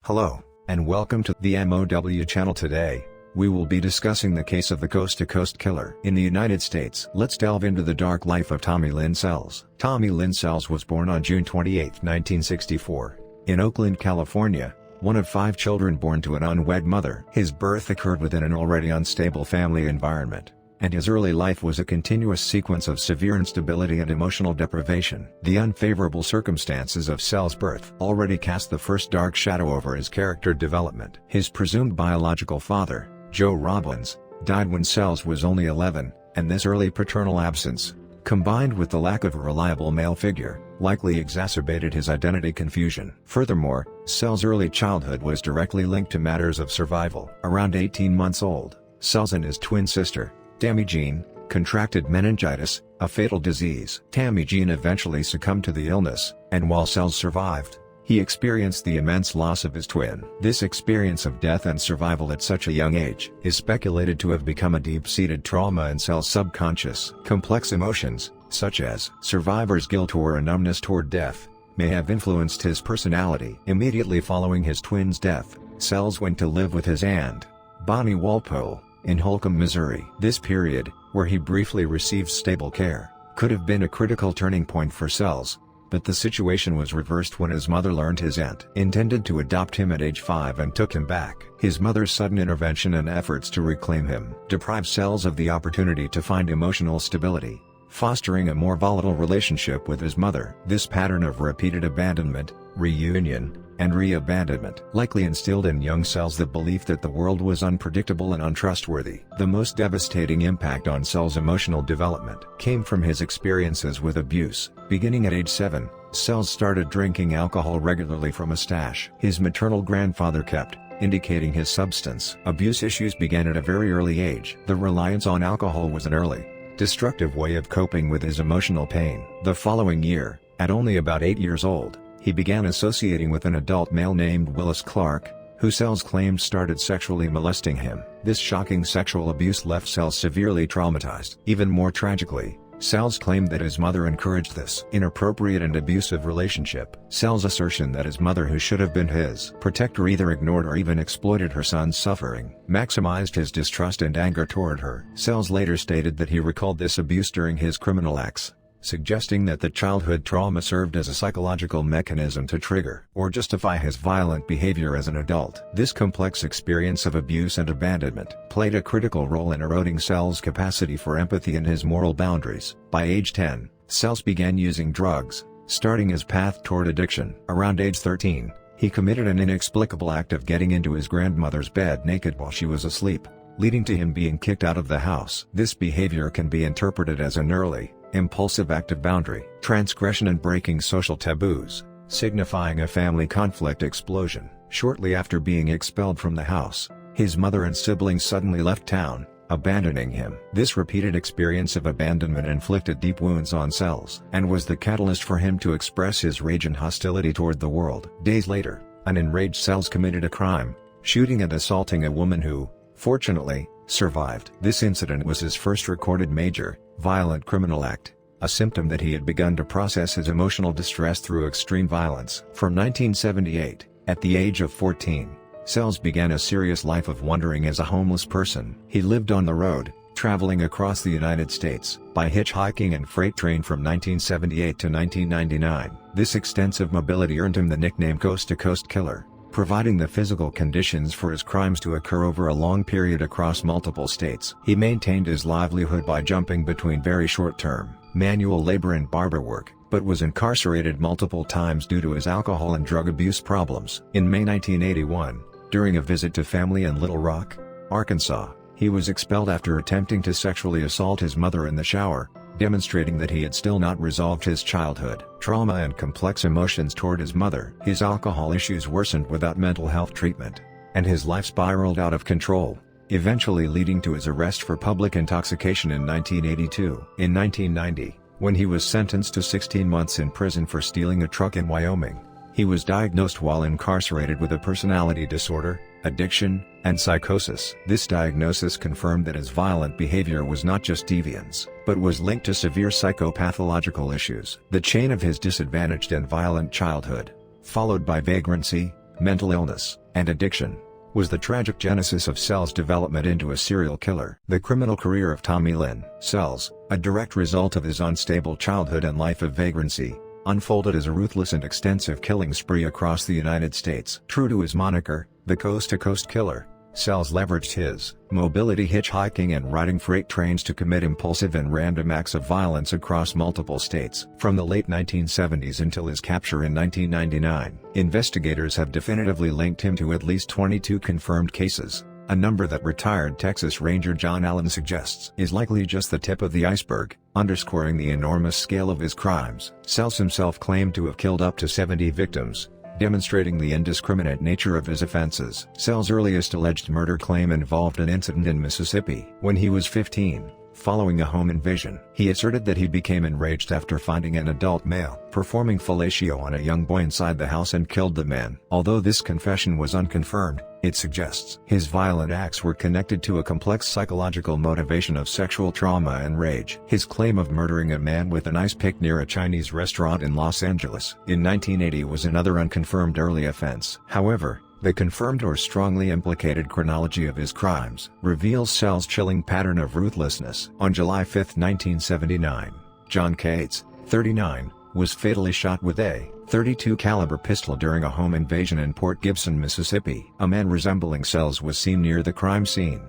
Hello, and welcome to the M.O.W. channel. Today, we will be discussing the case of the coast-to-coast killer in the United States. Let's delve into the dark life of Tommy Lynn Sells. Tommy Lynn Sells was born on June 28, 1964, in Oakland, California, one of 5 children born to an unwed mother. His birth occurred within an already unstable family environment, and his early life was a continuous sequence of severe instability and emotional deprivation. The unfavorable circumstances of Sells' birth already cast the first dark shadow over his character development. His presumed biological father, Joe Robbins, died when Sells was only 11, and this early paternal absence, combined with the lack of a reliable male figure, likely exacerbated his identity confusion. Furthermore, Sells' early childhood was directly linked to matters of survival. Around 18 months old, Sells and his twin sister, Tammy Jean, contracted meningitis, a fatal disease. Tammy Jean eventually succumbed to the illness, and while Sells survived, he experienced the immense loss of his twin. This experience of death and survival at such a young age is speculated to have become a deep-seated trauma in Sells' subconscious. Complex emotions, such as survivor's guilt or a numbness toward death, may have influenced his personality. Immediately following his twin's death, Sells went to live with his aunt, Bonnie Walpole, in Holcomb, Missouri. This period, where he briefly received stable care, could have been a critical turning point for Sells, but the situation was reversed when his mother learned his aunt intended to adopt him at age 5 and took him back. His mother's sudden intervention and efforts to reclaim him deprived Sells of the opportunity to find emotional stability, fostering a more volatile relationship with his mother. This pattern of repeated abandonment, reunion, and re-abandonment likely instilled in young Sells the belief that the world was unpredictable and untrustworthy. The most devastating impact on Sells' emotional development came from his experiences with abuse. Beginning at age 7, Sells started drinking alcohol regularly from a stash his maternal grandfather kept, indicating his substance abuse issues began at a very early age. The reliance on alcohol was an early, destructive way of coping with his emotional pain. The following year, at only about 8 years old, he began associating with an adult male named Willis Clark, who Sells claimed started sexually molesting him. This shocking sexual abuse left Sells severely traumatized. Even more tragically, Sells claimed that his mother encouraged this inappropriate and abusive relationship. Sells' assertion that his mother, who should have been his protector, either ignored or even exploited her son's suffering, maximized his distrust and anger toward her. Sells later stated that he recalled this abuse during his criminal acts, suggesting that the childhood trauma served as a psychological mechanism to trigger or justify his violent behavior as an adult. This complex experience of abuse and abandonment played a critical role in eroding Sells' capacity for empathy and his moral boundaries. By age 10, Sells began using drugs, starting his path toward addiction. Around age 13, he committed an inexplicable act of getting into his grandmother's bed naked while she was asleep, leading to him being kicked out of the house. This behavior can be interpreted as an early, impulsive act of boundary transgression and breaking social taboos, signifying a family conflict explosion. Shortly after being expelled from the house, his mother and siblings suddenly left town, abandoning him. This repeated experience of abandonment inflicted deep wounds on Sells, and was the catalyst for him to express his rage and hostility toward the world. Days later, an enraged Sells committed a crime, shooting and assaulting a woman who, fortunately, survived. This incident was his first recorded major, violent criminal act, a symptom that he had begun to process his emotional distress through extreme violence. From 1978, at the age of 14, Sells began a serious life of wandering as a homeless person. He lived on the road, traveling across the United States by hitchhiking and freight train from 1978 to 1999. This extensive mobility earned him the nickname Coast-to-Coast Killer, providing the physical conditions for his crimes to occur over a long period across multiple states. He maintained his livelihood by jumping between very short-term, manual labor and barber work, but was incarcerated multiple times due to his alcohol and drug abuse problems. In May 1981, during a visit to family in Little Rock, Arkansas, he was expelled after attempting to sexually assault his mother in the shower, demonstrating that he had still not resolved his childhood trauma and complex emotions toward his mother. His alcohol issues worsened without mental health treatment, and his life spiraled out of control, eventually leading to his arrest for public intoxication in 1982. In 1990, when he was sentenced to 16 months in prison for stealing a truck in Wyoming, he was diagnosed while incarcerated with a personality disorder, addiction, and psychosis. This diagnosis confirmed that his violent behavior was not just deviance, but was linked to severe psychopathological issues. The chain of his disadvantaged and violent childhood, followed by vagrancy, mental illness, and addiction, was the tragic genesis of Sells' development into a serial killer. The criminal career of Tommy Lynn Sells, a direct result of his unstable childhood and life of vagrancy, unfolded as a ruthless and extensive killing spree across the United States. True to his moniker, the Coast-to-Coast Killer, Sells leveraged his mobility hitchhiking and riding freight trains to commit impulsive and random acts of violence across multiple states. From the late 1970s until his capture in 1999, investigators have definitively linked him to at least 22 confirmed cases, a number that retired Texas Ranger John Allen suggests is likely just the tip of the iceberg, underscoring the enormous scale of his crimes. Sells himself claimed to have killed up to 70 victims, demonstrating the indiscriminate nature of his offenses. Sells' earliest alleged murder claim involved an incident in Mississippi. When he was 15, following a home invasion, he asserted that he became enraged after finding an adult male performing fellatio on a young boy inside the house and killed the man. Although this confession was unconfirmed, it suggests his violent acts were connected to a complex psychological motivation of sexual trauma and rage. His claim of murdering a man with an ice pick near a Chinese restaurant in Los Angeles in 1980 was another unconfirmed early offense. However, the confirmed or strongly implicated chronology of his crimes reveals Sells' chilling pattern of ruthlessness. On July 5, 1979, John Cates, 39, was fatally shot with a .32 caliber pistol during a home invasion in Port Gibson, Mississippi. A man resembling Sells was seen near the crime scene,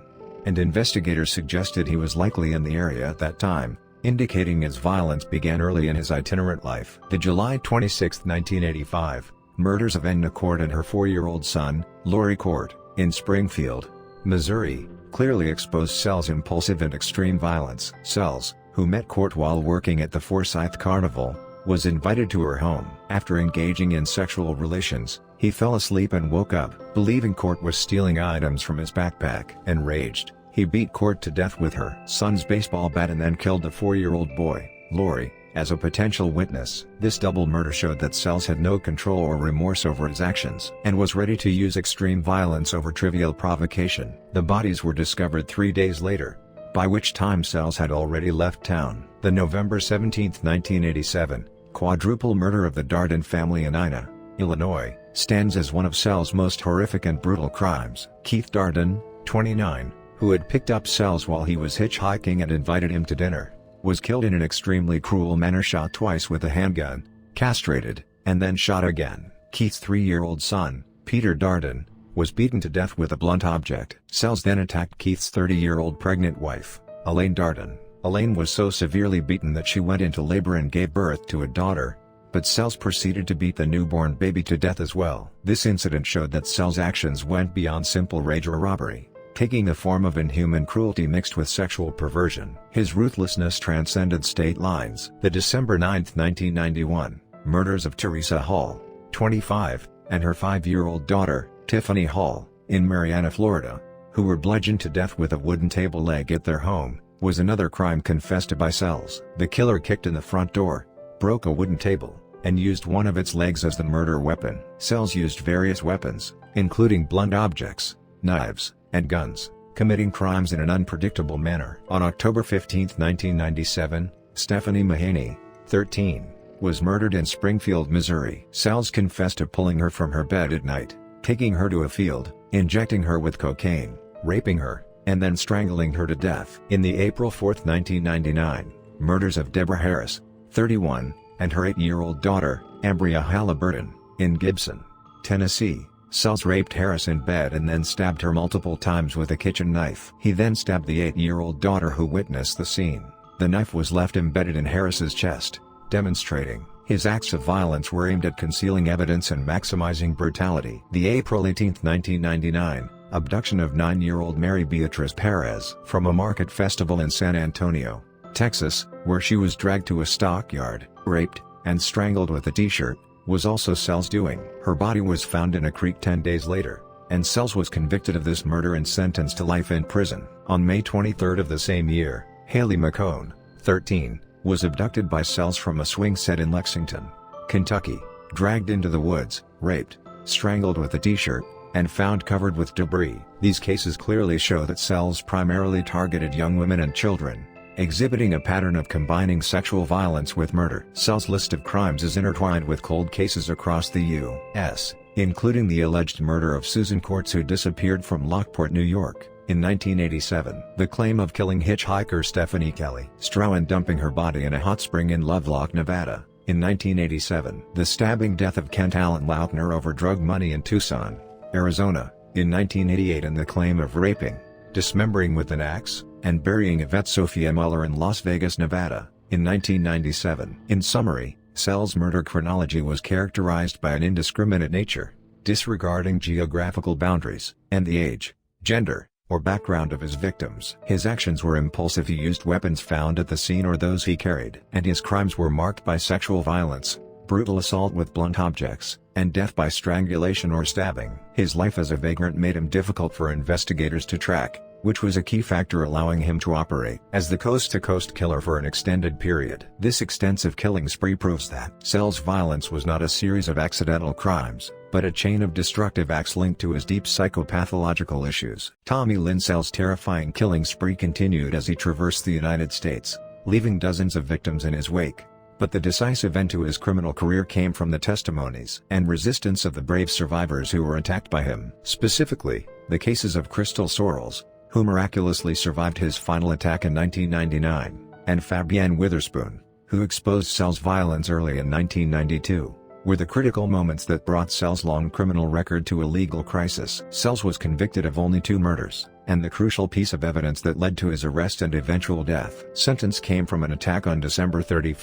and investigators suggested he was likely in the area at that time, indicating his violence began early in his itinerant life. The July 26, 1985, murders of Edna Court and her 4-year-old son, Lori Court, in Springfield, Missouri, clearly exposed Sells' impulsive and extreme violence. Sells, who met Court while working at the Forsyth Carnival, was invited to her home. After engaging in sexual relations, he fell asleep and woke up, believing Court was stealing items from his backpack. Enraged, he beat Court to death with her son's baseball bat and then killed the 4-year-old boy, Lori, as a potential witness. This double murder showed that Sells had no control or remorse over his actions and was ready to use extreme violence over trivial provocation. The bodies were discovered 3 days later, by which time Sells had already left town. The November 17, 1987, quadruple murder of the Darden family in Ina, Illinois, stands as one of Sells' most horrific and brutal crimes. Keith Darden, 29, who had picked up Sells while he was hitchhiking and invited him to dinner, was killed in an extremely cruel manner, shot twice with a handgun, castrated, and then shot again. Keith's 3-year-old son, Peter Darden, was beaten to death with a blunt object. Sells then attacked Keith's 30-year-old pregnant wife, Elaine Darden. Elaine was so severely beaten that she went into labor and gave birth to a daughter, but Sells proceeded to beat the newborn baby to death as well. This incident showed that Sells' actions went beyond simple rage or robbery, taking the form of inhuman cruelty mixed with sexual perversion. His ruthlessness transcended state lines. The December 9, 1991, murders of Teresa Hall, 25, and her 5-year-old daughter, Tiffany Hall, in Marianna, Florida, who were bludgeoned to death with a wooden table leg at their home, was another crime confessed to by Sells. The killer kicked in the front door, broke a wooden table, and used one of its legs as the murder weapon. Sells used various weapons, including blunt objects, knives, and guns, committing crimes in an unpredictable manner. On October 15, 1997, Stephanie Mahaney, 13, was murdered in Springfield, Missouri. Sells confessed to pulling her from her bed at night, taking her to a field, injecting her with cocaine, raping her, and then strangling her to death. In the April 4, 1999, murders of Deborah Harris, 31, and her 8-year-old daughter, Ambria Halliburton, in Gibson, Tennessee, Sells raped Harris in bed and then stabbed her multiple times with a kitchen knife. He then stabbed the 8-year-old daughter who witnessed the scene. The knife was left embedded in Harris's chest, demonstrating his acts of violence were aimed at concealing evidence and maximizing brutality. The April 18, 1999, abduction of 9-year-old Mary Beatriz Perez from a market festival in San Antonio, Texas, where she was dragged to a stockyard, raped, and strangled with a t-shirt, was also Sells' doing. Her body was found in a creek 10 days later, and Sells was convicted of this murder and sentenced to life in prison. On May 23 of the same year, Haley McCone, 13, was abducted by Sells from a swing set in Lexington, Kentucky, dragged into the woods, raped, strangled with a t-shirt, and found covered with debris. These cases clearly show that Sells primarily targeted young women and children, exhibiting a pattern of combining sexual violence with murder. Sells' list of crimes is intertwined with cold cases across the U.S., including the alleged murder of Susan Courts, who disappeared from Lockport, New York, in 1987. The claim of killing hitchhiker Stephanie Kelly Strow and dumping her body in a hot spring in Lovelock, Nevada, in 1987. The stabbing death of Kent Allen Lautner over drug money in Tucson, Arizona, in 1988, and the claim of raping, dismembering with an axe, and burying Yvette Sophia Muller in Las Vegas, Nevada, in 1997. In summary, Sells' murder chronology was characterized by an indiscriminate nature, disregarding geographical boundaries, and the age, gender, or background of his victims. His actions were impulsive. He used weapons found at the scene or those he carried. And his crimes were marked by sexual violence, brutal assault with blunt objects, and death by strangulation or stabbing. His life as a vagrant made him difficult for investigators to track, which was a key factor allowing him to operate as the coast-to-coast killer for an extended period. This extensive killing spree proves that Sells' violence was not a series of accidental crimes, but a chain of destructive acts linked to his deep psychopathological issues. Tommy Lynn Sells' terrifying killing spree continued as he traversed the United States, leaving dozens of victims in his wake. But the decisive end to his criminal career came from the testimonies and resistance of the brave survivors who were attacked by him. Specifically, the cases of Crystal Sorrells, who miraculously survived his final attack in 1999, and Fabienne Witherspoon, who exposed Sells' violence early in 1992, were the critical moments that brought Sells' long criminal record to a legal crisis. Sells was convicted of only 2 murders, and the crucial piece of evidence that led to his arrest and eventual death sentence came from an attack on December 31,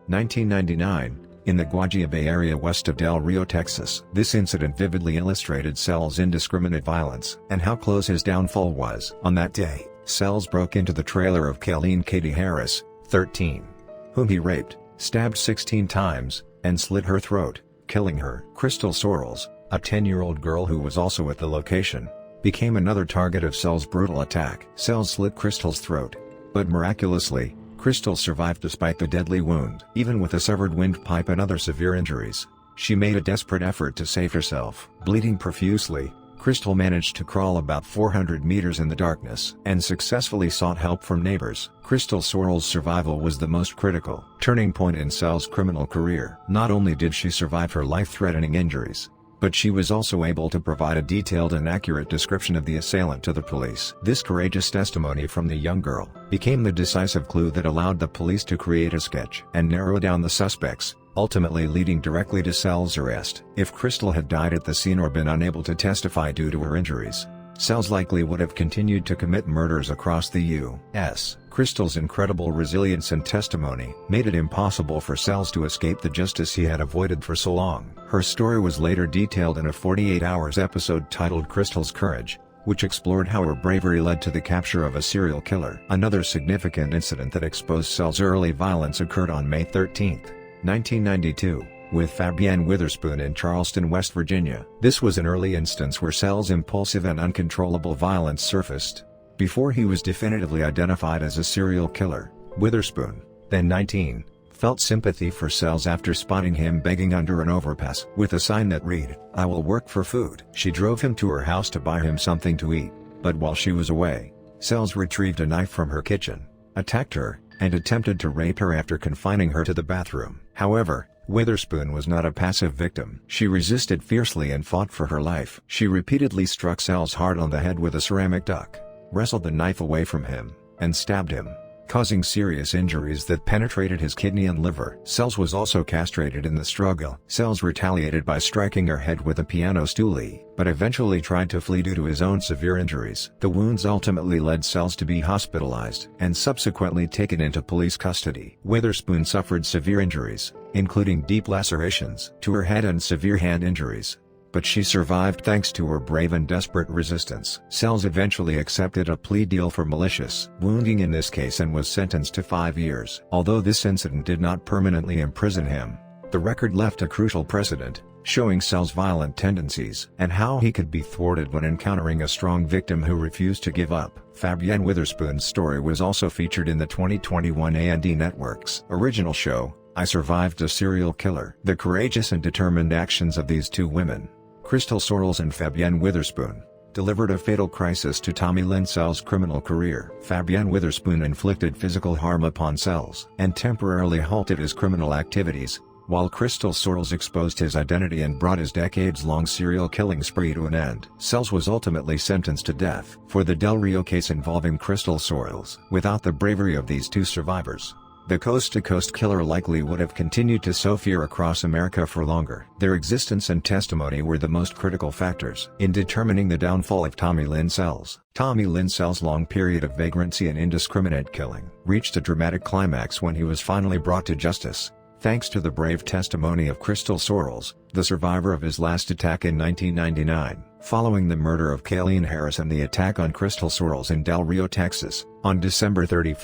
1999, in the Guajira Bay area west of Del Rio, Texas. This incident vividly illustrated Sells' indiscriminate violence and how close his downfall was. On that day, Sells broke into the trailer of Kayleen Katie Harris, 13, whom he raped, stabbed 16 times, and slit her throat, killing her. Crystal Sorrells, a 10-year-old girl who was also at the location, became another target of Sells' brutal attack. Sells slit Crystal's throat, but miraculously, Crystal survived despite the deadly wound. Even with a severed windpipe and other severe injuries, she made a desperate effort to save herself. Bleeding profusely, Crystal managed to crawl about 400 meters in the darkness and successfully sought help from neighbors. Crystal Sorrells' survival was the most critical turning point in Sells' criminal career. Not only did she survive her life-threatening injuries, but she was also able to provide a detailed and accurate description of the assailant to the police. This courageous testimony from the young girl became the decisive clue that allowed the police to create a sketch and narrow down the suspects, ultimately leading directly to Sells' arrest. If Crystal had died at the scene or been unable to testify due to her injuries, Sells likely would have continued to commit murders across the U.S. Crystal's incredible resilience and testimony made it impossible for Sells to escape the justice he had avoided for so long. Her story was later detailed in a 48 Hours episode titled Crystal's Courage, which explored how her bravery led to the capture of a serial killer. Another significant incident that exposed Sells' early violence occurred on May 13, 1992. With Fabienne Witherspoon in Charleston, West Virginia. This was an early instance where Sells' impulsive and uncontrollable violence surfaced. Before he was definitively identified as a serial killer, Witherspoon, then 19, felt sympathy for Sells after spotting him begging under an overpass with a sign that read, "I will work for food." She drove him to her house to buy him something to eat, but while she was away, Sells retrieved a knife from her kitchen, attacked her, and attempted to rape her after confining her to the bathroom. However, Witherspoon was not a passive victim. She resisted fiercely and fought for her life. She repeatedly struck Sells hard on the head with a ceramic duck, wrestled the knife away from him, and stabbed him, causing serious injuries that penetrated his kidney and liver. Sells was also castrated in the struggle. Sells retaliated by striking her head with a piano stoolie, but eventually tried to flee due to his own severe injuries. The wounds ultimately led Sells to be hospitalized and subsequently taken into police custody. Witherspoon suffered severe injuries, including deep lacerations to her head and severe hand injuries, but she survived thanks to her brave and desperate resistance. Sells eventually accepted a plea deal for malicious wounding in this case and was sentenced to 5 years. Although this incident did not permanently imprison him, the record left a crucial precedent, showing Sells' violent tendencies and how he could be thwarted when encountering a strong victim who refused to give up. Fabienne Witherspoon's story was also featured in the 2021 A&E Network's original show, I Survived a Serial Killer. The courageous and determined actions of these 2 women, Crystal Sorrells and Fabienne Witherspoon, delivered a fatal crisis to Tommy Lynn Sells' criminal career. Fabienne Witherspoon inflicted physical harm upon Sells and temporarily halted his criminal activities, while Crystal Sorrells exposed his identity and brought his decades-long serial killing spree to an end. Sells was ultimately sentenced to death for the Del Rio case involving Crystal Sorrells. Without the bravery of these two survivors, the coast-to-coast killer likely would have continued to sow fear across America for longer. Their existence and testimony were the most critical factors in determining the downfall of Tommy Lynn Sells. Tommy Lynn Sells' long period of vagrancy and indiscriminate killing reached a dramatic climax when he was finally brought to justice, thanks to the brave testimony of Crystal Sorrells, the survivor of his last attack in 1999. Following the murder of Kayleen Harris and the attack on Crystal Sorrells in Del Rio, Texas, on December 31,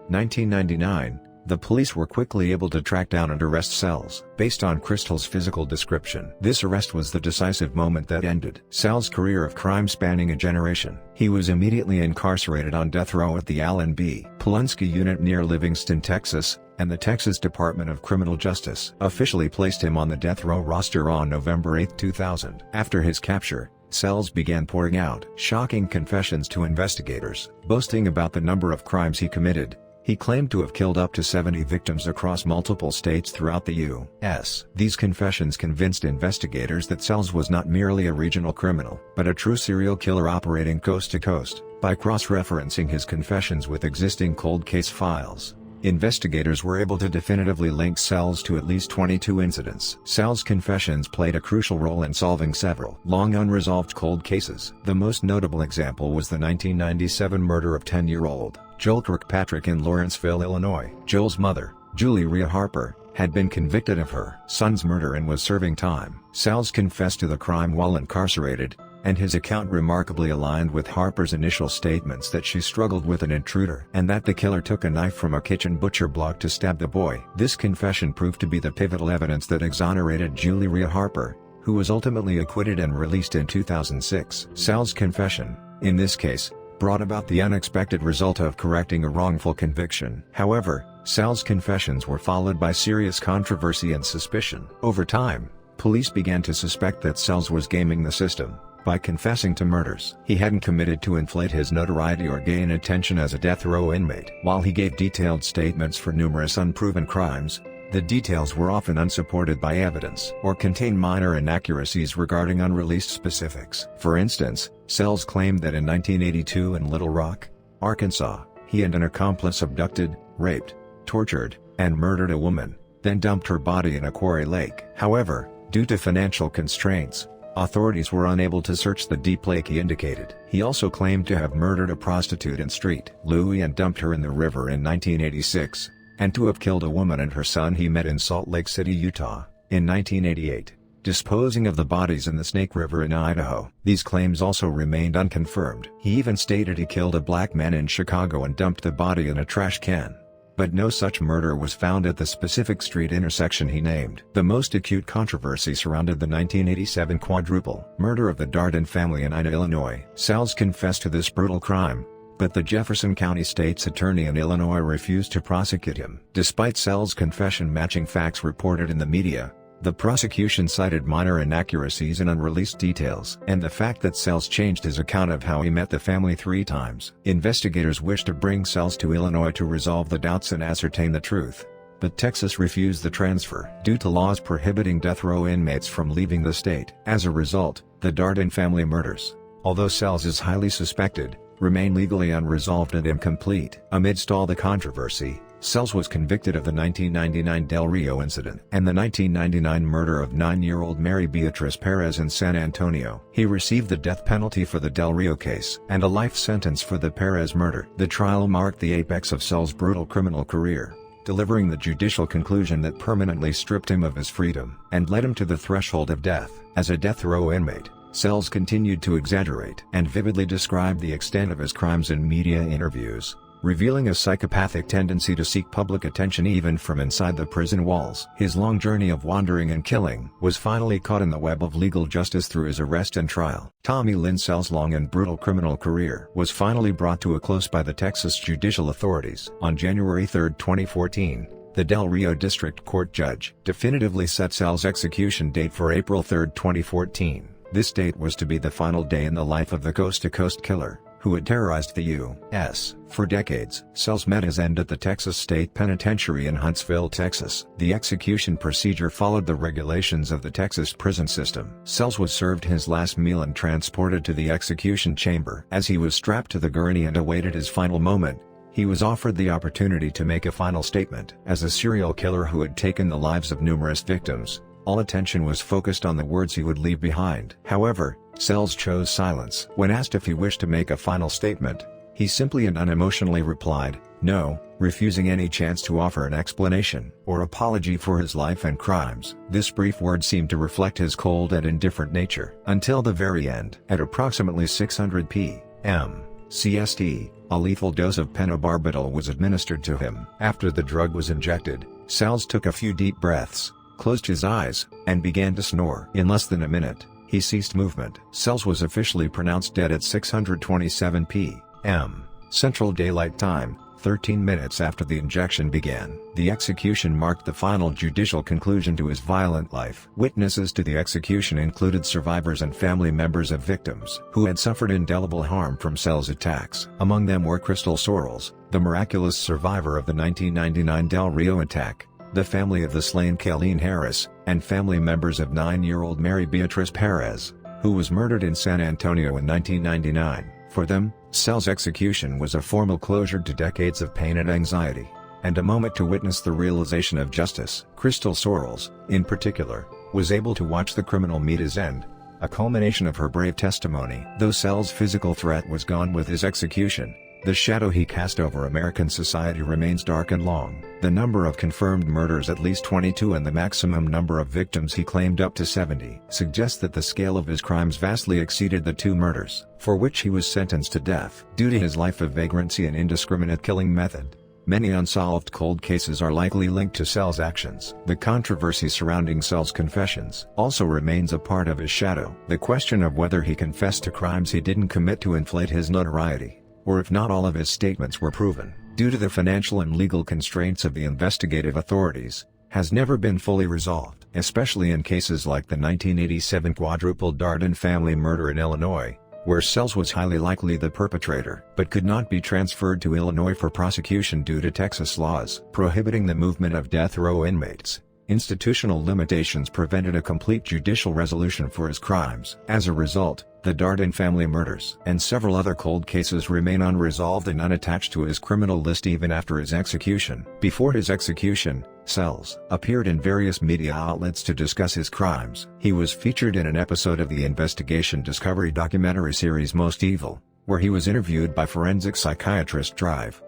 1999, the police were quickly able to track down and arrest Sells. Based on Crystal's physical description, this arrest was the decisive moment that ended Sells' career of crime spanning a generation. He was immediately incarcerated on death row at the Allen B. Polunsky unit near Livingston, Texas, and the Texas Department of Criminal Justice officially placed him on the death row roster on November 8, 2000. After his capture, Sells began pouring out shocking confessions to investigators, boasting about the number of crimes he committed. He claimed to have killed up to 70 victims across multiple states throughout the U.S. These confessions convinced investigators that Sells was not merely a regional criminal, but a true serial killer operating coast to coast. By cross-referencing his confessions with existing cold case files, investigators were able to definitively link Sells to at least 22 incidents. Sells' confessions played a crucial role in solving several long unresolved cold cases. The most notable example was the 1997 murder of 10-year-old Joel Kirkpatrick in Lawrenceville, Illinois. Joel's mother, Julie Rhea Harper, had been convicted of her son's murder and was serving time. Sells confessed to the crime while incarcerated, and his account remarkably aligned with Harper's initial statements that she struggled with an intruder and that the killer took a knife from a kitchen butcher block to stab the boy. This confession proved to be the pivotal evidence that exonerated Julie Rhea Harper, who was ultimately acquitted and released in 2006. Sells' confession, in this case, brought about the unexpected result of correcting a wrongful conviction. However, Sells' confessions were followed by serious controversy and suspicion. Over time, police began to suspect that Sells was gaming the system by confessing to murders he hadn't committed to inflate his notoriety or gain attention as a death row inmate. While he gave detailed statements for numerous unproven crimes, the details were often unsupported by evidence or contained minor inaccuracies regarding unreleased specifics. For instance, Sells claimed that in 1982 in Little Rock, Arkansas, he and an accomplice abducted, raped, tortured, and murdered a woman, then dumped her body in a quarry lake. However, due to financial constraints, authorities were unable to search the deep lake he indicated. He also claimed to have murdered a prostitute in St. Louis and dumped her in the river in 1986, and to have killed a woman and her son he met in Salt Lake City, Utah, in 1988, disposing of the bodies in the Snake River in Idaho. These claims also remained unconfirmed. He even stated he killed a black man in Chicago and dumped the body in a trash can. But no such murder was found at the specific street intersection he named. The most acute controversy surrounded the 1987 quadruple murder of the Darden family in Ida, Illinois. Sells confessed to this brutal crime, but the Jefferson County State's attorney in Illinois refused to prosecute him. Despite Sells' confession matching facts reported in the media, the prosecution cited minor inaccuracies and unreleased details and the fact that Sells changed his account of how he met the family 3 times. Investigators wished to bring Sells to Illinois to resolve the doubts and ascertain the truth, but Texas refused the transfer due to laws prohibiting death row inmates from leaving the state. As a result, the Darden family murders, although Sells is highly suspected, remain legally unresolved and incomplete. Amidst all the controversy, Sells was convicted of the 1999 Del Rio incident and the 1999 murder of 9-year-old Mary Beatrice Perez in San Antonio. He received the death penalty for the Del Rio case and a life sentence for the Perez murder. The trial marked the apex of Sells' brutal criminal career, delivering the judicial conclusion that permanently stripped him of his freedom and led him to the threshold of death. As a death row inmate, Sells continued to exaggerate and vividly describe the extent of his crimes in media interviews, revealing a psychopathic tendency to seek public attention even from inside the prison walls. His long journey of wandering and killing was finally caught in the web of legal justice through his arrest and trial. Tommy Lynn Sells' long and brutal criminal career was finally brought to a close by the Texas judicial authorities. On January 3, 2014, the Del Rio District Court judge definitively set Sells' execution date for April 3, 2014. This date was to be the final day in the life of the coast-to-coast killer. who had terrorized the U.S. for decades. Sells met his end at the Texas State Penitentiary in Huntsville, Texas. The execution procedure followed the regulations of the Texas prison system. Sells was served his last meal and transported to the execution chamber. As he was strapped to the gurney and awaited his final moment, he was offered the opportunity to make a final statement. As a serial killer who had taken the lives of numerous victims, all attention was focused on the words he would leave behind. However, Sells chose silence. When asked if he wished to make a final statement, he simply and unemotionally replied, "No," refusing any chance to offer an explanation or apology for his life and crimes. This brief word seemed to reflect his cold and indifferent nature. Until the very end. At approximately 600 p.m. CST, a lethal dose of phenobarbital was administered to him. After the drug was injected, Sells took a few deep breaths, closed his eyes, and began to snore. In less than a minute, he ceased movement. Sells was officially pronounced dead at 6:27 p.m. Central Daylight Time, 13 minutes after the injection began. The execution marked the final judicial conclusion to his violent life. Witnesses to the execution included survivors and family members of victims who had suffered indelible harm from Sells' attacks. Among them were Crystal Sorrells, the miraculous survivor of the 1999 Del Rio attack, the family of the slain Kayleen Harris, and family members of 9-year-old Mary Beatrice Perez, who was murdered in San Antonio in 1999. For them, Sells' execution was a formal closure to decades of pain and anxiety, and a moment to witness the realization of justice. Crystal Sorrells, in particular, was able to watch the criminal meet his end, a culmination of her brave testimony. Though Sells' physical threat was gone with his execution, the shadow he cast over American society remains dark and long. The number of confirmed murders, at least 22, and the maximum number of victims he claimed, up to 70, suggests that the scale of his crimes vastly exceeded the 2 murders, for which he was sentenced to death. Due to his life of vagrancy and indiscriminate killing method, many unsolved cold cases are likely linked to Sells' actions. The controversy surrounding Sells' confessions also remains a part of his shadow. The question of whether he confessed to crimes he didn't commit to inflate his notoriety, or if not all of his statements were proven, due to the financial and legal constraints of the investigative authorities, has never been fully resolved, especially in cases like the 1987 quadruple Darden family murder in Illinois, where Sells was highly likely the perpetrator, but could not be transferred to Illinois for prosecution due to Texas laws prohibiting the movement of death row inmates. Institutional limitations prevented a complete judicial resolution for his crimes. As a result, the Darden family murders and several other cold cases remain unresolved and unattached to his criminal list even after his execution. Before his execution, Sells appeared in various media outlets to discuss his crimes. He was featured in an episode of the investigation Discovery documentary series Most Evil, where he was interviewed by forensic psychiatrist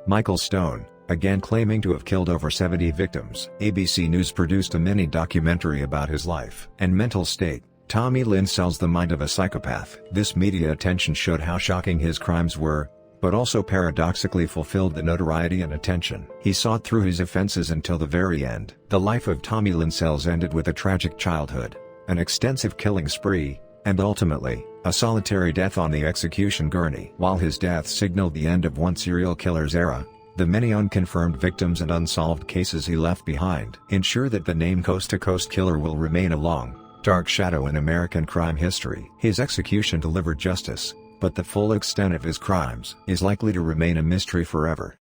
Michael Stone, again claiming to have killed over 70 victims. ABC News produced a mini-documentary about his life and mental state, Tommy Lynn Sells: The Mind of a Psychopath. This media attention showed how shocking his crimes were, but also paradoxically fulfilled the notoriety and attention he sought through his offenses until the very end. The life of Tommy Lynn Sells ended with a tragic childhood, an extensive killing spree, and ultimately, a solitary death on the execution gurney. While his death signaled the end of one serial killer's era, the many unconfirmed victims and unsolved cases he left behind ensure that the name Coast to Coast Killer will remain a long, dark shadow in American crime history. His execution delivered justice, but the full extent of his crimes is likely to remain a mystery forever.